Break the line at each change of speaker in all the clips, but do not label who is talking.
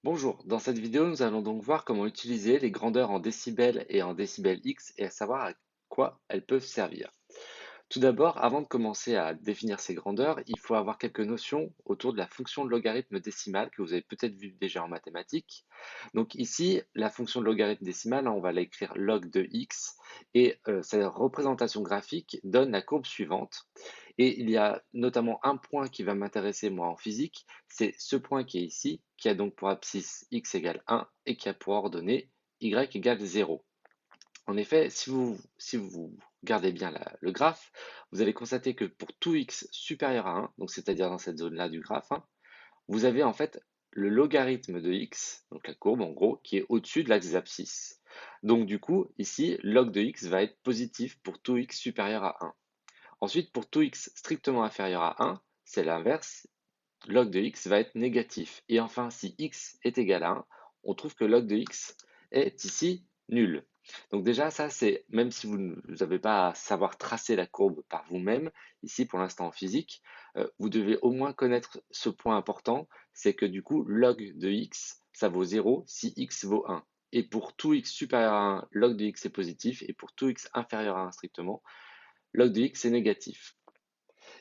Bonjour, dans cette vidéo, nous allons donc voir comment utiliser les grandeurs en décibels et en décibels X et à savoir à quoi elles peuvent servir. Tout d'abord, avant de commencer à définir ces grandeurs, il faut avoir quelques notions autour de la fonction de logarithme décimal que vous avez peut-être vu déjà en mathématiques. Donc ici, la fonction de logarithme décimal, on va l'écrire log de x et sa représentation graphique donne la courbe suivante. Et il y a notamment un point qui va m'intéresser moi en physique, c'est ce point qui est ici, qui a donc pour abscisse x égale 1 et qui a pour ordonnée y égale 0. En effet, si vous regardez bien le graphe, vous allez constater que pour tout x supérieur à 1, donc c'est-à-dire dans cette zone-là du graphe, hein, vous avez en fait le logarithme de x, donc la courbe en gros, qui est au-dessus de l'axe des abscisses. Donc du coup, ici, log de x va être positif pour tout x supérieur à 1. Ensuite, pour tout x strictement inférieur à 1, c'est l'inverse, log de x va être négatif. Et enfin, si x est égal à 1, on trouve que log de x est ici nul. Donc déjà, ça, c'est, même si vous n'avez pas à savoir tracer la courbe par vous-même, ici pour l'instant en physique, vous devez au moins connaître ce point important, c'est que du coup, log de x, ça vaut 0 si x vaut 1. Et pour tout x supérieur à 1, log de x est positif, et pour tout x inférieur à 1 strictement, log de x est négatif.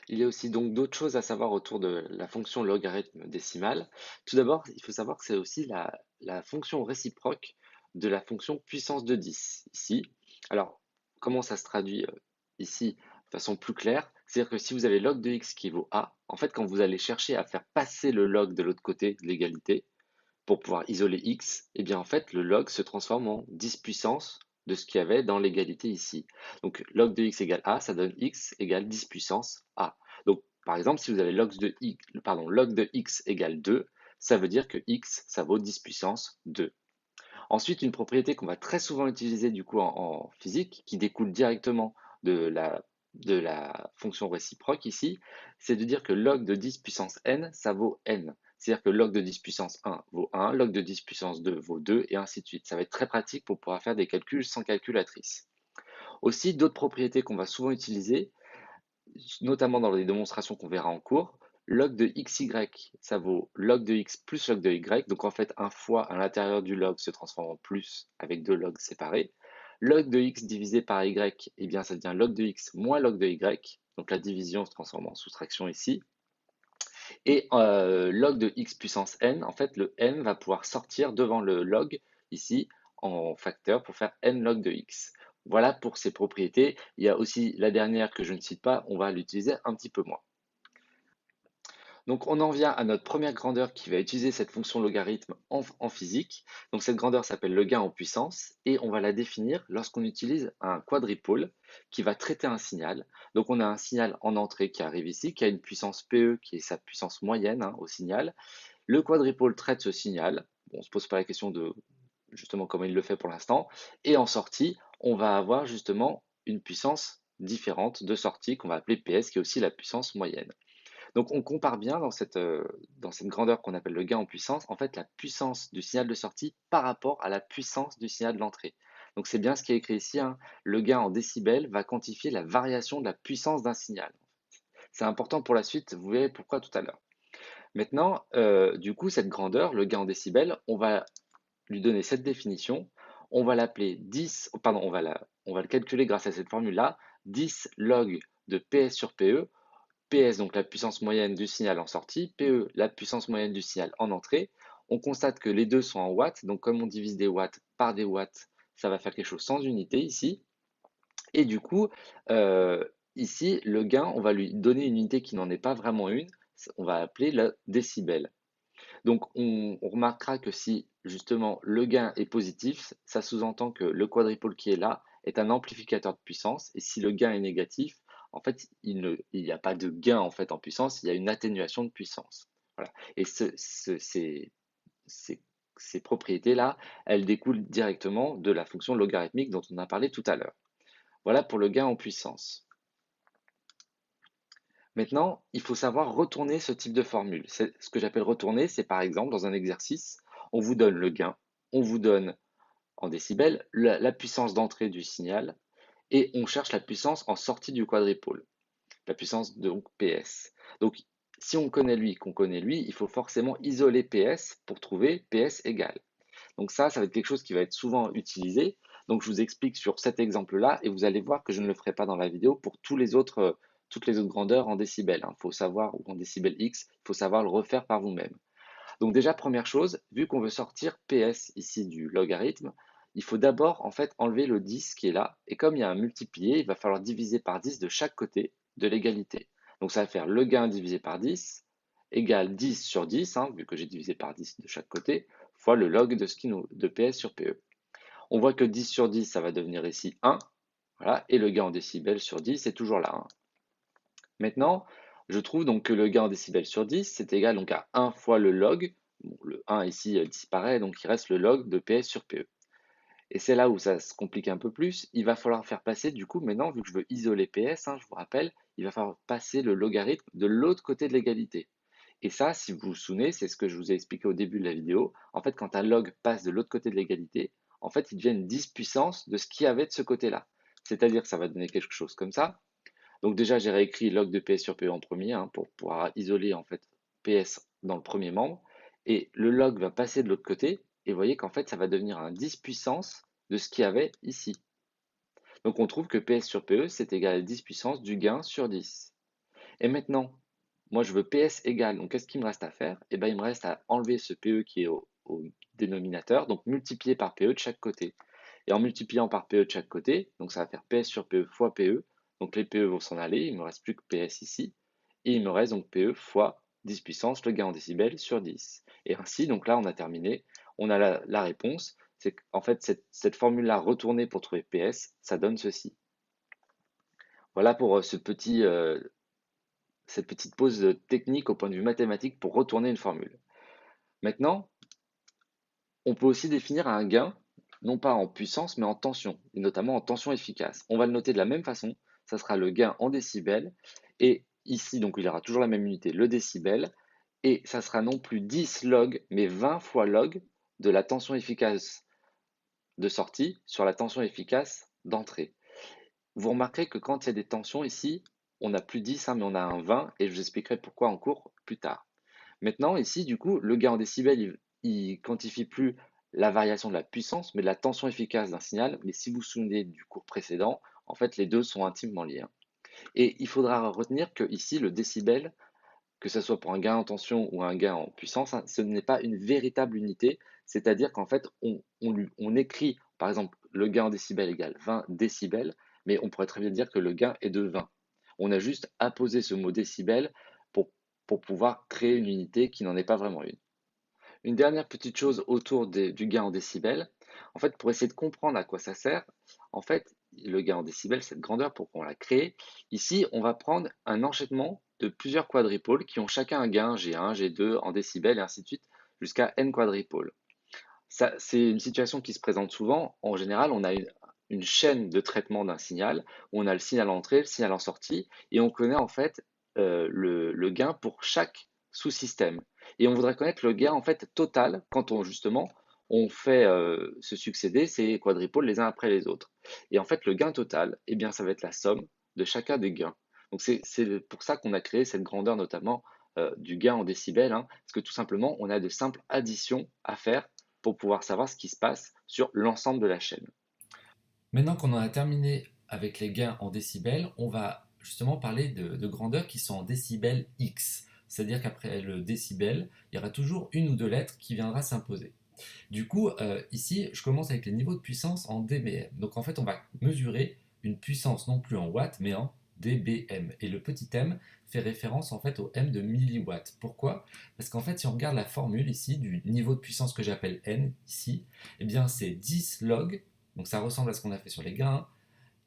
Il y a aussi donc d'autres choses à savoir autour de la fonction logarithme décimal. Tout d'abord, il faut savoir que c'est aussi la fonction réciproque de la fonction puissance de 10 ici. Alors, comment ça se traduit ici de façon plus claire? C'est-à-dire que si vous avez log de x qui vaut a, en fait, quand vous allez chercher à faire passer le log de l'autre côté de l'égalité pour pouvoir isoler x, eh bien en fait, le log se transforme en 10 puissance de ce qu'il y avait dans l'égalité ici. Donc log de x égale a, ça donne x égale 10 puissance a. Donc par exemple, si vous avez log de x égale 2, ça veut dire que x, ça vaut 10 puissance 2. Ensuite, une propriété qu'on va très souvent utiliser du coup en physique, qui découle directement de la fonction réciproque ici, c'est de dire que log de 10 puissance n, ça vaut n. C'est-à-dire que log de 10 puissance 1 vaut 1, log de 10 puissance 2 vaut 2, et ainsi de suite. Ça va être très pratique pour pouvoir faire des calculs sans calculatrice. Aussi, d'autres propriétés qu'on va souvent utiliser, notamment dans les démonstrations qu'on verra en cours, log de xy, ça vaut log de x plus log de y. Donc en fait, un fois à l'intérieur du log se transforme en plus avec deux logs séparés. Log de x divisé par y, eh bien ça devient log de x moins log de y. Donc la division se transforme en soustraction ici. Et log de x puissance n, en fait, le n va pouvoir sortir devant le log ici en facteur pour faire n log de x. Voilà pour ces propriétés. Il y a aussi la dernière que je ne cite pas, on va l'utiliser un petit peu moins. Donc on en vient à notre première grandeur qui va utiliser cette fonction logarithme en physique. Donc cette grandeur s'appelle le gain en puissance et on va la définir lorsqu'on utilise un quadripôle qui va traiter un signal. Donc on a un signal en entrée qui arrive ici, qui a une puissance PE qui est sa puissance moyenne au signal. Le quadripôle traite ce signal. Bon, on ne se pose pas la question de justement comment il le fait pour l'instant. Et en sortie, on va avoir justement une puissance différente de sortie qu'on va appeler PS, qui est aussi la puissance moyenne. Donc on compare bien dans cette grandeur qu'on appelle le gain en puissance, en fait la puissance du signal de sortie par rapport à la puissance du signal d'entrée. Donc c'est bien ce qui est écrit ici, hein. Le gain en décibels va quantifier la variation de la puissance d'un signal. C'est important pour la suite, vous verrez pourquoi tout à l'heure. Maintenant, du coup, cette grandeur, le gain en décibels, on va lui donner cette définition. On va l'appeler 10, pardon, on va le calculer grâce à cette formule-là, 10 log de PS sur PE. PS, donc la puissance moyenne du signal en sortie, PE, la puissance moyenne du signal en entrée. On constate que les deux sont en watts, donc comme on divise des watts par des watts, ça va faire quelque chose sans unité ici. Et du coup, euh, ici, le gain, on va lui donner une unité qui n'en est pas vraiment une, on va appeler le décibel. Donc on remarquera que si justement le gain est positif, ça sous-entend que le quadripôle qui est là est un amplificateur de puissance, et si le gain est négatif, en fait, il n'y a pas de gain en fait en puissance, il y a une atténuation de puissance. Voilà. Et ces- ces propriétés-là, elles découlent directement de la fonction logarithmique dont on a parlé tout à l'heure. Voilà pour le gain en puissance. Maintenant, il faut savoir retourner ce type de formule. Ce que j'appelle retourner, c'est par exemple dans un exercice, on vous donne le gain, on vous donne en décibels la puissance d'entrée du signal et on cherche la puissance en sortie du quadripôle, la puissance donc PS. Donc si on connaît lui, qu'on connaît lui, il faut forcément isoler PS pour trouver PS égale. Donc ça va être quelque chose qui va être souvent utilisé. Donc je vous explique sur cet exemple-là et vous allez voir que je ne le ferai pas dans la vidéo pour toutes les autres grandeurs en décibels, hein. Faut savoir, ou en décibels X, il faut savoir le refaire par vous-même. Donc déjà, première chose, vu qu'on veut sortir PS ici du logarithme, il faut d'abord en fait enlever le 10 qui est là. Et comme il y a un multiplié, il va falloir diviser par 10 de chaque côté de l'égalité. Donc ça va faire le gain divisé par 10 égale 10 sur 10, hein, vu que j'ai divisé par 10 de chaque côté, fois le log de PS sur PE. On voit que 10 sur 10, ça va devenir ici 1. Voilà, et le gain en décibels sur 10 est toujours là, 1. Maintenant, je trouve donc que le gain en décibels sur 10, c'est égal donc à 1 fois le log. Bon, le 1 ici disparaît, donc il reste le log de PS sur PE. Et c'est là où ça se complique un peu plus. Il va falloir faire passer, du coup, maintenant, vu que je veux isoler PS, hein, je vous rappelle, il va falloir passer le logarithme de l'autre côté de l'égalité. Et ça, si vous vous souvenez, c'est ce que je vous ai expliqué au début de la vidéo. En fait, quand un log passe de l'autre côté de l'égalité, en fait, il devient une 10 puissance de ce qu'il y avait de ce côté-là. C'est-à-dire que ça va donner quelque chose comme ça. Donc déjà, j'ai réécrit log de PS sur PE en premier, hein, pour pouvoir isoler en fait PS dans le premier membre. Et le log va passer de l'autre côté. Et vous voyez qu'en fait, ça va devenir un 10 puissance de ce qu'il y avait ici. Donc on trouve que PS sur PE, c'est égal à 10 puissance du gain sur 10. Et maintenant, moi je veux PS égale. Donc qu'est-ce qu'il me reste à faire? Eh bien, il me reste à enlever ce PE qui est au dénominateur, donc multiplier par PE de chaque côté. Et en multipliant par PE de chaque côté, donc ça va faire PS sur PE fois PE. Donc les PE vont s'en aller, il ne me reste plus que PS ici. Et il me reste donc PE fois 10 puissance, le gain en décibels sur 10. Et ainsi, donc là on a terminé, on a la réponse. C'est qu'en fait cette formule-là retournée pour trouver PS, ça donne ceci. Voilà pour cette petite pause technique au point de vue mathématique pour retourner une formule. Maintenant, on peut aussi définir un gain, non pas en puissance, mais en tension, et notamment en tension efficace. On va le noter de la même façon, ça sera le gain en décibels, et ici, donc il y aura toujours la même unité, le décibel, et ça sera non plus 10 log, mais 20 fois log de la tension efficace de sortie sur la tension efficace d'entrée. Vous remarquerez que quand il y a des tensions ici, on n'a plus 10, hein, mais on a un 20, et je vous expliquerai pourquoi en cours plus tard. Maintenant, ici, du coup, le gain en décibels, il quantifie plus la variation de la puissance, mais de la tension efficace d'un signal. Mais si vous vous souvenez du cours précédent, en fait, les deux sont intimement liés, hein. Et il faudra retenir que ici, le décibel, que ce soit pour un gain en tension ou un gain en puissance, hein, ce n'est pas une véritable unité. C'est-à-dire qu'en fait, on écrit, par exemple, le gain en décibels égale 20 décibels, mais on pourrait très bien dire que le gain est de 20. On a juste apposé ce mot décibel pour, pour pouvoir créer une unité qui n'en est pas vraiment une. Une dernière petite chose autour du gain en décibels, en fait, pour essayer de comprendre à quoi ça sert, en fait, le gain en décibels, cette grandeur, pour qu'on la crée, ici, on va prendre un enchaînement de plusieurs quadripôles qui ont chacun un gain G1, G2 en décibels et ainsi de suite jusqu'à n quadripôles. Ça, c'est une situation qui se présente souvent. En général, on a une chaîne de traitement d'un signal, où on a le signal en entrée, le signal en sortie, et on connaît en fait le gain pour chaque sous-système. Et on voudrait connaître le gain en fait total quand on justement on fait se succéder ces quadripôles les uns après les autres. Et en fait, le gain total, eh bien, ça va être la somme de chacun des gains. Donc c'est pour ça qu'on a créé cette grandeur notamment du gain en décibels, hein, parce que tout simplement, on a de simples additions à faire pour pouvoir savoir ce qui se passe sur l'ensemble de la chaîne.
Maintenant qu'on en a terminé avec les gains en décibels, on va justement parler de grandeurs qui sont en décibels X. C'est-à-dire qu'après le décibel, il y aura toujours une ou deux lettres qui viendra s'imposer. Du coup, ici, je commence avec les niveaux de puissance en dBm. Donc en fait, on va mesurer une puissance non plus en watts, mais en dBm. Et le petit m fait référence en fait au m de milliwatts. Pourquoi? Parce qu'en fait, si on regarde la formule ici du niveau de puissance que j'appelle n ici, eh bien c'est 10 log, donc ça ressemble à ce qu'on a fait sur les gains.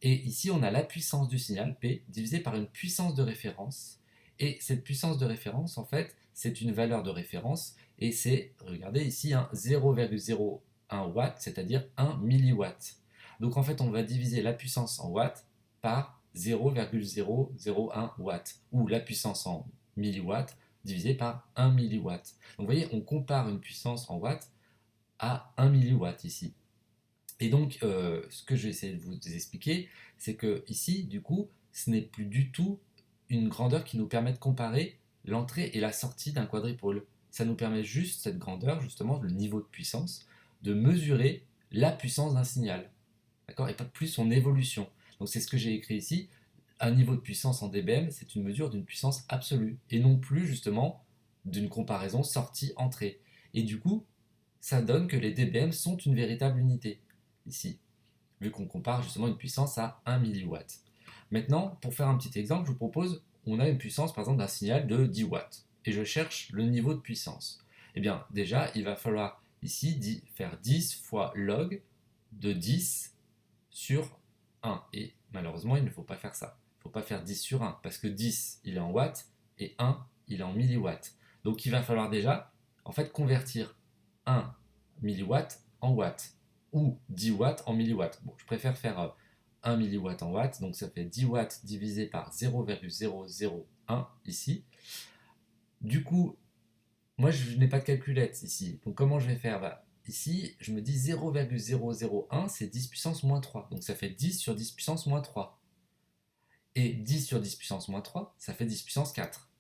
Et ici, on a la puissance du signal P divisée par une puissance de référence. Et cette puissance de référence, en fait, c'est une valeur de référence. Et c'est, regardez ici, un 0,01 watt, c'est-à-dire 1 milliwatt. Donc en fait, on va diviser la puissance en watts par 0,001 watt, ou la puissance en milliwatts divisée par 1 milliwatt. Donc vous voyez, on compare une puissance en watts à 1 milliwatt ici. Et donc, ce que je vais essayer de vous expliquer, c'est que ici, du coup, ce n'est plus du tout une grandeur qui nous permet de comparer l'entrée et la sortie d'un quadripôle. Ça nous permet juste, cette grandeur, justement, le niveau de puissance, de mesurer la puissance d'un signal, d'accord, et pas plus son évolution. Donc c'est ce que j'ai écrit ici. Un niveau de puissance en dBm, c'est une mesure d'une puissance absolue, et non plus justement d'une comparaison sortie-entrée. Et du coup, ça donne que les dBm sont une véritable unité, ici, vu qu'on compare justement une puissance à 1 milliwatt. Maintenant, pour faire un petit exemple, je vous propose, on a une puissance par exemple d'un signal de 10 watts, et je cherche le niveau de puissance. Eh bien, déjà, il va falloir ici faire 10 fois log de 10 sur 1. Et malheureusement, il ne faut pas faire ça. Il ne faut pas faire 10 sur 1, parce que 10, il est en watts, et 1, il est en milliwatts. Donc il va falloir déjà, en fait, convertir 1 milliwatt en watts, ou 10 watts en milliwatts. Bon, je préfère faire 1 milliwatt en watts, donc ça fait 10 watts divisé par 0,001 ici. Du coup, moi je n'ai pas de calculette ici, donc comment je vais faire? Ici, je me dis 0,001, c'est 10 puissance moins 3. Donc ça fait 10 sur 10 puissance moins 3. Et 10 sur 10 puissance moins 3, ça fait 10 puissance 4.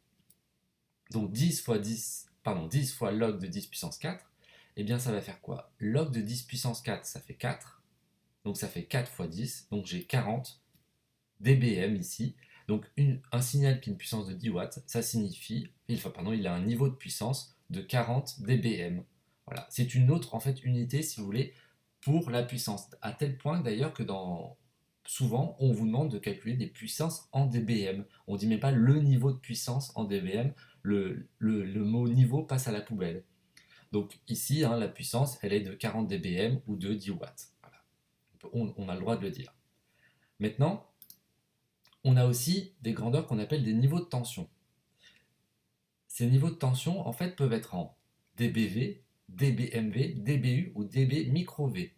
Donc 10 fois 10, pardon, 10 fois log de 10 puissance 4, eh bien ça va faire quoi? Log de 10 puissance 4, ça fait 4. Donc ça fait 4 fois 10, donc j'ai 40 dBm ici. Donc un signal qui a une puissance de 10 watts, ça signifie, il a un niveau de puissance de 40 dBm. Voilà, c'est une autre en fait unité, si vous voulez, pour la puissance. À tel point d'ailleurs que souvent on vous demande de calculer des puissances en dBm. On ne dit même pas le niveau de puissance en dBm, le mot niveau passe à la poubelle. Donc ici, la puissance, elle est de 40 dBm ou de 10 watts. Voilà. On a le droit de le dire. Maintenant, on a aussi des grandeurs qu'on appelle des niveaux de tension. Ces niveaux de tension, en fait, peuvent être en dBV, dBmV, dBu ou dB micro V.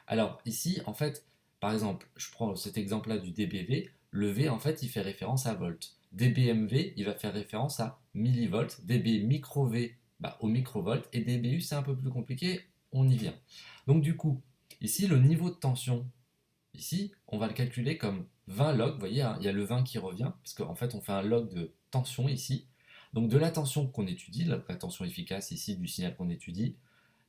Alors ici, en fait, par exemple, je prends cet exemple-là du dBV, le V, en fait, il fait référence à volt. dBmV, il va faire référence à millivolts, dB micro V au microvolt, et dBu, c'est un peu plus compliqué, on y vient. Donc du coup, ici, le niveau de tension, ici, on va le calculer comme 20 log, vous voyez, hein, il y a le 20 qui revient, parce qu'en fait, on fait un log de tension ici. Donc de la tension qu'on étudie, la tension efficace ici du signal qu'on étudie,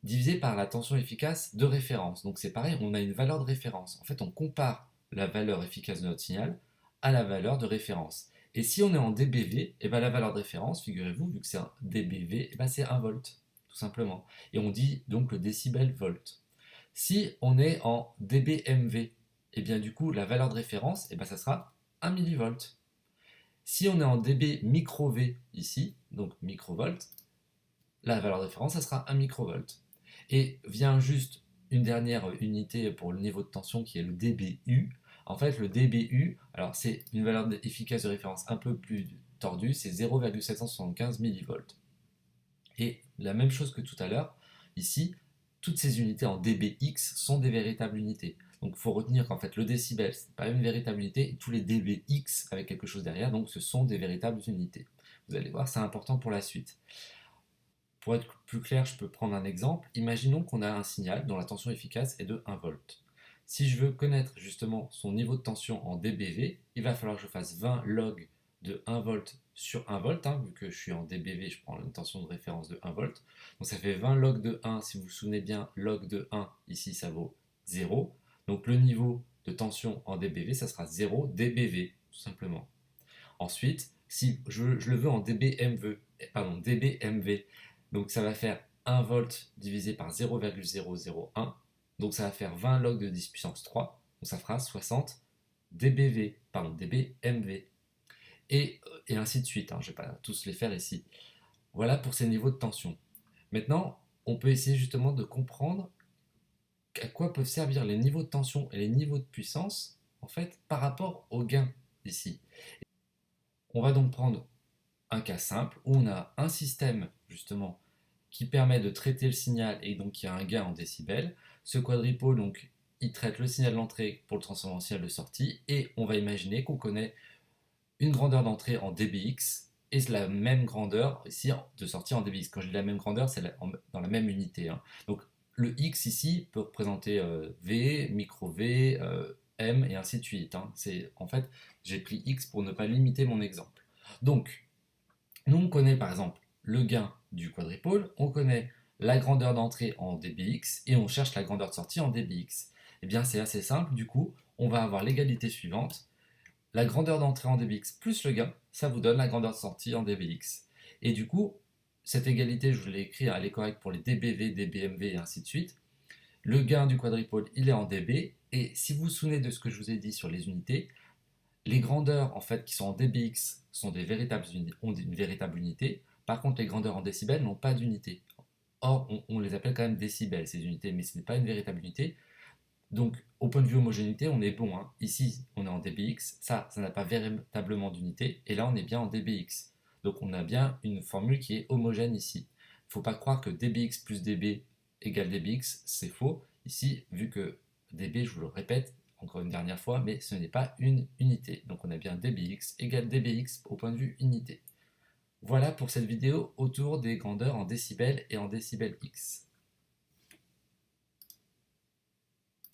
divisé par la tension efficace de référence. Donc c'est pareil, on a une valeur de référence. En fait, on compare la valeur efficace de notre signal à la valeur de référence. Et si on est en dBV, et bien la valeur de référence, figurez-vous, vu que c'est un dBV, et ben c'est 1 volt, tout simplement. Et on dit donc le décibel volt. Si on est en dBmV, et bien du coup la valeur de référence, et ben ça sera 1 millivolt. Si on est en dB micro V ici, donc microvolt, la valeur de référence, ça sera 1 microvolt. Et vient juste une dernière unité pour le niveau de tension qui est le dBu. En fait, le dBu, alors c'est une valeur efficace de référence un peu plus tordue, c'est 0,775 millivolts. Et la même chose que tout à l'heure, ici, toutes ces unités en dBx sont des véritables unités. Donc il faut retenir qu'en fait le décibel, ce n'est pas une véritable unité, et tous les dBx avec quelque chose derrière, donc ce sont des véritables unités. Vous allez voir, c'est important pour la suite. Pour être plus clair, je peux prendre un exemple. Imaginons qu'on a un signal dont la tension efficace est de 1 volt. Si je veux connaître justement son niveau de tension en dBV, il va falloir que je fasse 20 log de 1 volt sur 1 volt, vu que je suis en dBV, je prends une tension de référence de 1 volt. Donc ça fait 20 log de 1, si vous vous souvenez bien, log de 1, ici ça vaut 0. Donc le niveau de tension en dBV, ça sera 0 dBV, tout simplement. Ensuite, si je le veux en dBmV, donc ça va faire 1 volt divisé par 0,001, donc ça va faire 20 log de 10 puissance 3, donc ça fera 60 dBmV. Et ainsi de suite, je ne vais pas tous les faire ici. Voilà pour ces niveaux de tension. Maintenant, on peut essayer justement de comprendre à quoi peuvent servir les niveaux de tension et les niveaux de puissance, en fait, par rapport au gain ici. On va donc prendre un cas simple où on a un système justement qui permet de traiter le signal et donc qui a un gain en décibels. Ce quadripôle, donc, il traite le signal d'entrée pour le transformer en signal de sortie, et on va imaginer qu'on connaît une grandeur d'entrée en dBx et la même grandeur ici de sortie en dBx. Quand je dis la même grandeur, c'est dans la même unité. Donc le x ici peut représenter V, micro V, M et ainsi de suite. En fait, j'ai pris x pour ne pas limiter mon exemple. Donc, Nous, on connaît par exemple le gain du quadripôle, on connaît la grandeur d'entrée en dBx et on cherche la grandeur de sortie en dBx. Eh bien, c'est assez simple, du coup, on va avoir l'égalité suivante. La grandeur d'entrée en dBx plus le gain, ça vous donne la grandeur de sortie en dBx. Et du coup, cette égalité, je vous l'ai écrit, elle est correcte pour les dBV, dBmV et ainsi de suite. Le gain du quadripôle, il est en dB. Et si vous vous souvenez de ce que je vous ai dit sur les unités, les grandeurs en fait qui sont en dBx sont ont une véritable unité. Par contre, les grandeurs en décibels n'ont pas d'unité. Or, on les appelle quand même décibels, ces unités, mais ce n'est pas une véritable unité. Donc, au point de vue homogénéité, on est bon, hein. Ici, on est en dBx, ça n'a pas véritablement d'unité, et là, on est bien en dBx. Donc, on a bien une formule qui est homogène ici. Il ne faut pas croire que dBx plus dB égale dBx, c'est faux. Ici, vu que dB, je vous le répète encore une dernière fois, mais ce n'est pas une unité. Donc, on a bien dBx égale dBx au point de vue unité. Voilà pour cette vidéo autour des grandeurs en décibels et en décibels X.